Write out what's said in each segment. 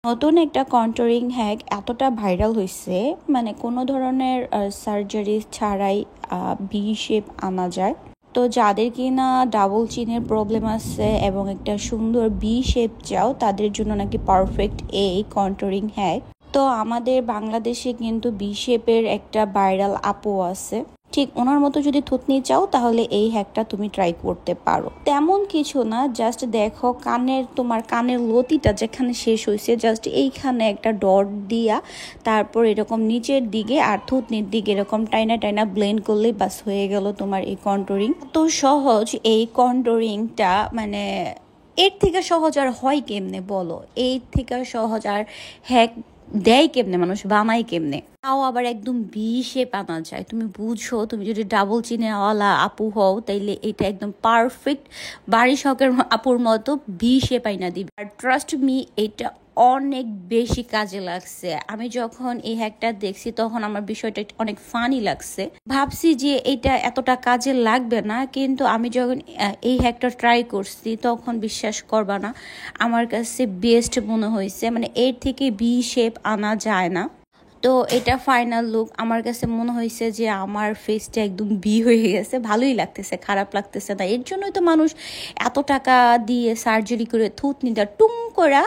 নতুন একটা কন্ট্যুরিং হ্যাক এতটা ভাইরাল হয়েছে, মানে কোনো ধরনের সার্জারি ছাড়াই ভি শেপ আনা যায়। তো যাদের কিনা ডাবল চিনের প্রবলেম আছে এবং একটা সুন্দর ভি শেপ চাও, তাদের জন্য নাকি পারফেক্ট এই কন্ট্যুরিং হ্যাক। তো আমাদের বাংলাদেশে কিন্তু ভি শেপের একটা ভাইরাল আপু আছে, ঠিক ওনার মতো যদি থুতনি চাও তাহলে এই হ্যাকটা তুমি ট্রাই করতে পারো। তেমন কিছু না, জাস্ট দেখো তোমার কানের লতিটা যেখানে শেষ হয়েছে, জাস্ট এইখানে একটা ডট দিয়া তারপর এরকম নিচের দিকে আর থুতনির দিকে এরকম টাইনা টাইনা ব্লেন্ড করলেই বাস হয়ে গেল তোমার এই কন্ট্যুরিং। তো সহজ এই কন্ট্যুরিংটা, মানে এর থেকে সহজ আর হয় কেমনে বলো? এর থেকে সহজ আর হ্যাক দেয় কেমনে, মানুষ বানায় কেমনে, তাও আবার একদম ভি শেপ আনা যায়। তুমি বুঝো, তুমি যদি ডাবল চিনেওয়ালা আপু হও তাইলে এটা একদম পারফেক্ট বাড়ি শখের আপুর মতো ভি শেপ আইনা দিবে। আর ট্রাস্ট মি, এটা অনেক বেশি কাজে লাগছে। আমি যখন এই হ্যাকটা দেখছি তখন আমার বিষয়টা অনেক ফানি লাগছে। ভাবছি যে এটা এতটা কাজে লাগবে না, কিন্তু আমি যখন এই হ্যাকটা ট্রাই করছি তখন বিশ্বাস করবা না, আমার কাছে বেস্ট মনে হয়েছে। মানে এর থেকে ভি শেপ আনা যায় না। তো এটা ফাইনাল লুক, আমার কাছে মনে হয়েছে যে আমার ফেসটা একদম ভি হয়ে গেছে, ভালোই লাগতেছে, খারাপ লাগতেছে না। এর জন্যই তো মানুষ এত টাকা দিয়ে সার্জারি করে থুতনিটা টুম করে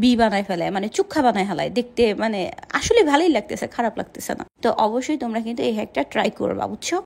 ভি বানায় ফেলায়, মানে চুক্ষা বানায় ফেলায়। দেখতে মানে আসলে ভালোই লাগতেছে, খারাপ লাগতেছে না। তো অবশ্যই তোমরা কিন্তু এই হ্যাকটা ট্রাই করবা, বুঝছো?